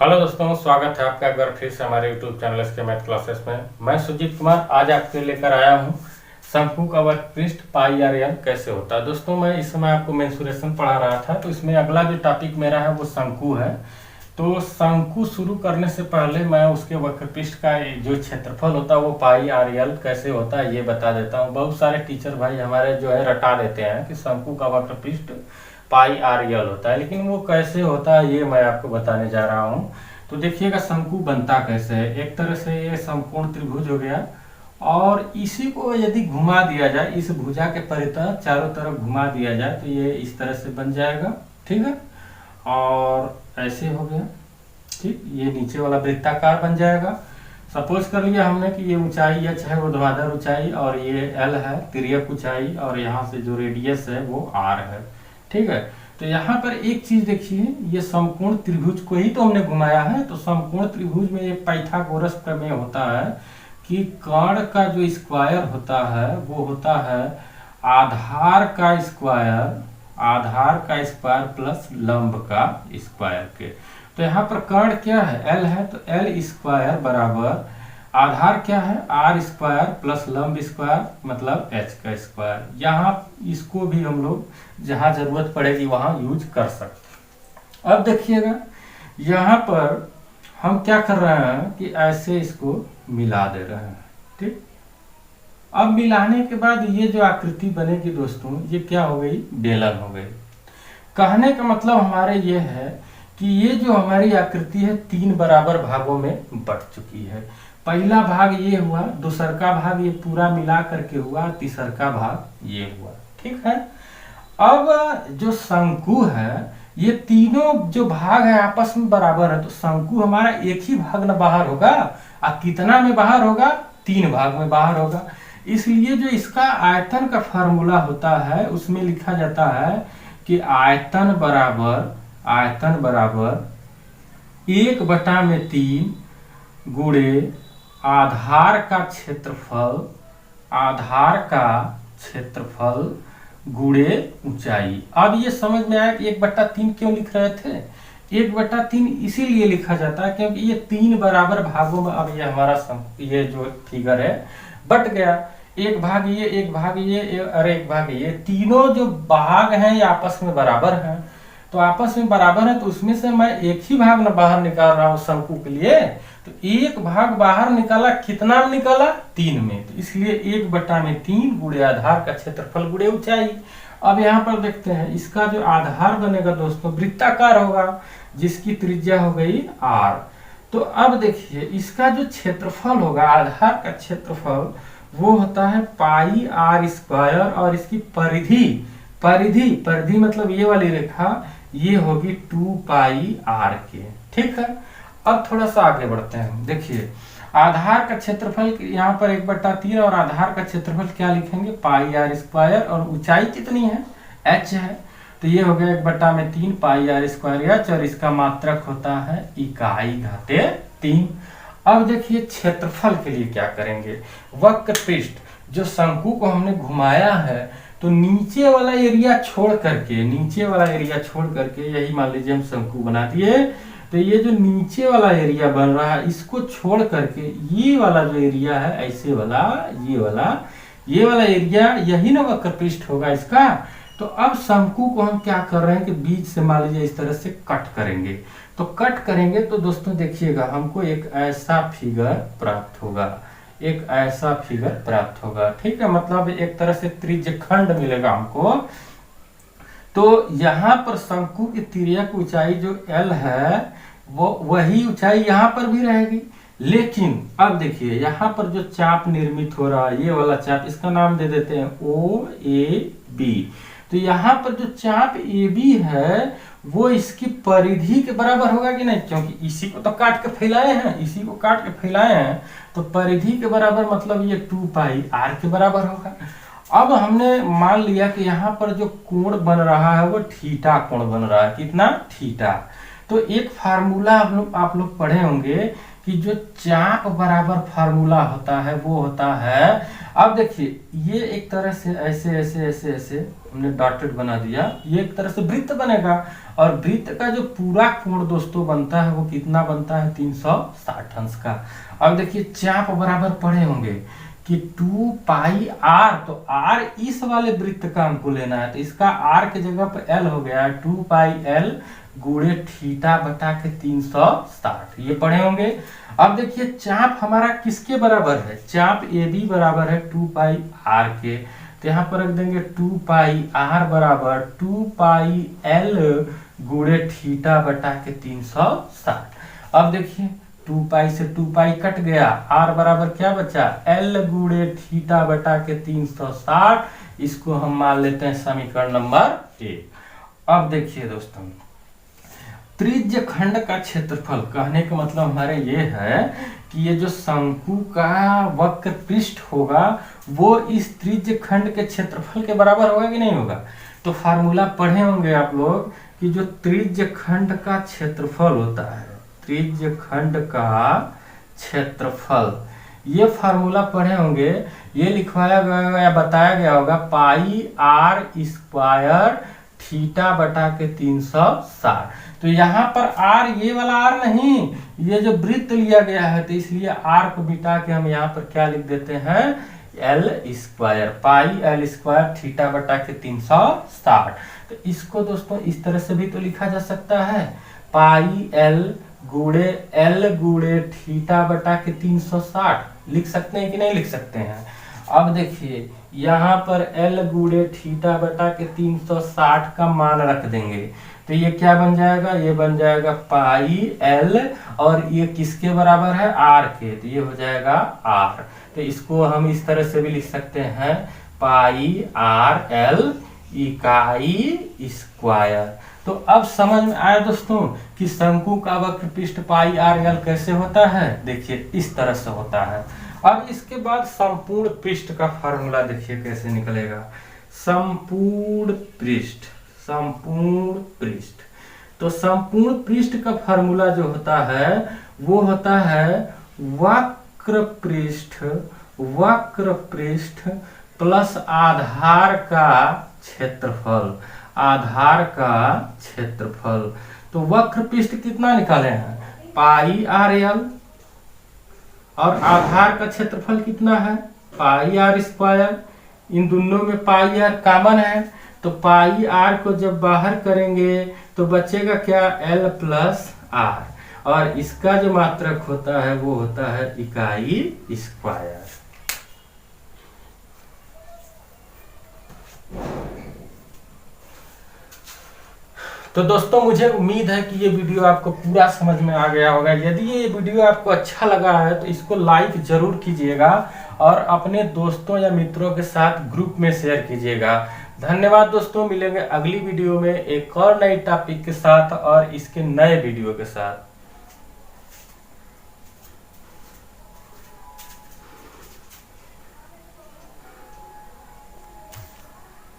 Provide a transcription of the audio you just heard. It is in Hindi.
हेलो दोस्तों, स्वागत है आपका एक बार फिर से हमारे यूट्यूब चैनल इसके मैथ क्लासेस में। मैं सुजीत कुमार आज आपके लेकर आया हूँ शंकु का वक्रपृष्ठ पाई आर एल कैसे होता है। दोस्तों, मैं इस समय आपको मेंसुरेशन पढ़ा रहा था, तो इसमें अगला जो टॉपिक मेरा है वो शंकु है। तो शंकु शुरू करने से पहले मैं उसके वक्रपृष्ठ का जो क्षेत्रफल होता है वो पाई आर एल कैसे होता है ये बता देता हूँ। बहुत सारे टीचर भाई हमारे जो है रटा देते हैं कि शंकु का वक्रपृष्ठ पाई आर एल होता है, लेकिन वो कैसे होता है ये मैं आपको बताने जा रहा हूँ। तो देखिएगा शंकु बनता कैसे है। एक तरह से ये समकोण त्रिभुज हो गया और इसी को यदि घुमा दिया जाए, इस भुजा के परितः चारों तरफ घुमा दिया जाए तो ये इस तरह से बन जाएगा, ठीक है। और ऐसे हो गया, ठीक। ये नीचे वाला वृत्ताकार बन जाएगा। सपोज कर लिया हमने कि ये ऊंचाई h है, ऊर्ध्वाधर ऊंचाई, और ये l है तिर्यक ऊंचाई, और यहाँ से जो रेडियस है वो r है, ठीक है। तो यहाँ पर एक चीज देखिए, ये समकोण त्रिभुज को ही तो हमने घुमाया है। तो समकोण त्रिभुज में एक पाइथागोरस प्रमेय होता है कि कर्ण का जो स्क्वायर होता है वो होता है आधार का स्क्वायर प्लस लंब का स्क्वायर के। तो यहाँ पर कर्ण क्या है, l है, तो l स्क्वायर बराबर आधार क्या है, r स्क्वायर प्लस लंब स्क्वायर मतलब h का स्क्वायर। यहाँ इसको भी हम लोग जहाँ जरूरत पड़ेगी वहां यूज कर सकते हैं। अब देखिएगा यहाँ पर हम क्या कर रहे हैं कि ऐसे इसको मिला दे रहे हैं, ठीक। अब मिलाने के बाद ये जो आकृति बनेगी दोस्तों, ये क्या हो गई, बेलन हो गई। कहने का मतलब हमारे ये है कि ये जो हमारी आकृति है तीन बराबर भागों में बट चुकी है। पहला भाग ये हुआ, दूसरा भाग ये पूरा मिला करके हुआ, तीसरा भाग ये हुआ, ठीक है। अब जो शंकु है, ये तीनों जो भाग है आपस में बराबर है, तो शंकु हमारा एक ही भाग में बाहर होगा। और कितना में बाहर होगा, तीन भाग में बाहर होगा। इसलिए जो इसका आयतन का फार्मूला होता है उसमें लिखा जाता है कि आयतन बराबर 1/3 गुणे आधार का क्षेत्रफल गुणे ऊंचाई। अब ये समझ में आया कि 1/3 क्यों लिख रहे थे। 1/3 इसीलिए लिखा जाता है क्योंकि ये तीन बराबर भागों में, अब ये हमारा ये जो फिगर है बट गया, एक भाग ये, एक भाग ये और एक भाग ये, तीनों जो भाग हैं ये आपस में बराबर हैं। तो आपस में बराबर है तो उसमें से मैं एक ही भाग में बाहर निकाल रहा हूँ शंकु के लिए। तो एक भाग बाहर निकाला, कितना में निकाला, 3 में। तो इसलिए 1/3 गुणे आधार का क्षेत्रफल गुणे ऊंचाई। अब यहाँ पर देखते हैं इसका जो आधार बनेगा दोस्तों वृत्ताकार होगा, जिसकी त्रिज्या हो गई r। तो अब देखिए इसका जो क्षेत्रफल होगा, आधार का क्षेत्रफल, वो होता है पाई r स्क्वायर, और इसकी परिधि मतलब ये वाली रेखा, ये होगी 2 पाई r के, ठीक है। अब थोड़ा सा आगे बढ़ते हैं। देखिए आधार का क्षेत्रफल यहाँ पर 1/3 और आधार का क्षेत्रफल क्या लिखेंगे, पाई r स्क्वायर, और ऊंचाई कितनी है, h है। तो ये हो गया 1/3 पाई r स्क्वायर h, और इसका मात्रक होता है इकाई घाते 3। अब देखिए क्षेत्रफल के लिए क्या करेंगे, वक्रपृष्ठ जो शंकु को हमने घुमाया है, तो नीचे वाला एरिया छोड़ करके यही मान लीजिए हम शंकु बना दिए। तो ये जो नीचे वाला एरिया बन रहा है इसको छोड़ करके ये वाला जो एरिया है, ऐसे वाला ये वाला एरिया, यही ना वक्रपृष्ठ होगा इसका। तो अब शंकु को हम क्या कर रहे हैं कि बीच से मान लीजिए इस तरह से कट करेंगे। तो कट करेंगे तो दोस्तों देखिएगा हमको एक ऐसा फिगर प्राप्त होगा, ठीक है। मतलब एक तरह से त्रिज्यखंड मिलेगा हमको। तो यहाँ पर शंकु की तिर्यक ऊंचाई जो l है, वो वही ऊंचाई यहाँ पर भी रहेगी। लेकिन अब देखिए यहाँ पर जो चाप निर्मित हो रहा है, ये वाला चाप, इसका नाम दे देते हैं OAB। तो यहाँ पर जो चाप AB है वो इसकी परिधि के बराबर होगा कि नहीं, क्योंकि इसी को तो काट के फैलाए हैं, तो परिधि के बराबर मतलब ये 2 पाई r के बराबर होगा। अब हमने मान लिया कि यहाँ पर जो कोण बन रहा है वो थीटा कोण बन रहा है, कितना, थीटा। तो एक फार्मूला आप लोग पढ़े होंगे कि जो चाप बराबर फार्मूला होता है वो होता है, अब देखिए ये एक तरह से ऐसे ऐसे ऐसे ऐसे हमने डॉटेड बना दिया, ये एक तरह से वृत्त बनेगा और वृत्त का जो पूरा कोण दोस्तों बनता है वो कितना बनता है 360 अंश का। अब देखिए चाप बराबर पढ़े होंगे कि 2 पाई आर, तो आर इस वाले वृत्त का हमको लेना है, तो इसका आर के जगह पर एल हो गया 2 पाई एल गुणे थीटा बटा के 360, ये पढ़े होंगे। अब देखिए चाप हमारा किसके बराबर है, चाप ए बी बराबर है 2 पाई आर के, तो यहाँ पर रख देंगे 2 पाई आर बराबर 2 पाई एल गुणे थीटा बटा के 360। अब देखिए 2 पाई से 2 पाई कट गया, आर बराबर क्या बचा एल गुणे थीटा बटा के 360, इसको हम मान लेते हैं समीकरण नंबर 1। अब देखिए दोस्तों त्रिज्य खंड का क्षेत्रफल, कहने का मतलब हमारे ये है कि ये जो शंकु का वक्र पृष्ठ होगा वो इस त्रिज्य खंड के क्षेत्रफल के बराबर होगा कि नहीं होगा। तो फार्मूला पढ़े होंगे आप लोग कि जो त्रिज्य खंड का क्षेत्रफल होता है, त्रिज्य खंड का क्षेत्रफल, ये फार्मूला पढ़े होंगे, ये लिखवाया गया या बताया गया होगा पाई आर स्क्वायर थीटा बटा के 360। तो यहाँ पर आर ये वाला आर नहीं, ये जो वृत्त लिया गया है तो इसलिए आर को बिटा के हम यहाँ पर क्या लिख देते हैं L square, pi L square theta बटा के 360। तो इसको दोस्तों इस तरह से भी तो लिखा जा सकता है, पाई एल गुणे थीटा बटा के 360, लिख सकते हैं कि नहीं लिख सकते हैं। अब देखिए यहाँ पर एल गुणे थीटा बटा के 360 का मान रख देंगे, तो ये क्या बन जाएगा, ये बन जाएगा पाई एल और ये किसके बराबर है आर के, तो ये हो जाएगा आर। तो इसको हम इस तरह से भी लिख सकते हैं पाई आर एल इकाई स्क्वायर। तो अब समझ में आया दोस्तों कि शंकु का वक्र पृष्ठ पाई आर एल कैसे होता है, देखिए इस तरह से होता है। अब इसके बाद संपूर्ण पृष्ठ का फार्मूला देखिए कैसे निकलेगा, संपूर्ण पृष्ठ, संपूर्ण पृष्ठ। तो संपूर्ण पृष्ठ का फार्मूला जो होता है वो होता है वक्र पृष्ठ प्लस आधार का क्षेत्रफल, आधार का क्षेत्रफल। तो वक्र पृष्ठ कितना निकाले हैं पाई आर एल और आधार का क्षेत्रफल कितना है पाई आर स्क्वायर, इन दोनों में पाई आर कॉमन है, तो पाई आर को जब बाहर करेंगे तो बचेगा क्या एल प्लस आर, और इसका जो मात्रक होता है वो होता है इकाई स्क्वायर। तो दोस्तों मुझे उम्मीद है कि ये वीडियो आपको पूरा समझ में आ गया होगा। यदि ये वीडियो आपको अच्छा लगा है तो इसको लाइक जरूर कीजिएगा और अपने दोस्तों या मित्रों के साथ ग्रुप में शेयर कीजिएगा। धन्यवाद दोस्तों, मिलेंगे अगली वीडियो में एक और नई टॉपिक के साथ और इसके नए वीडियो के साथ।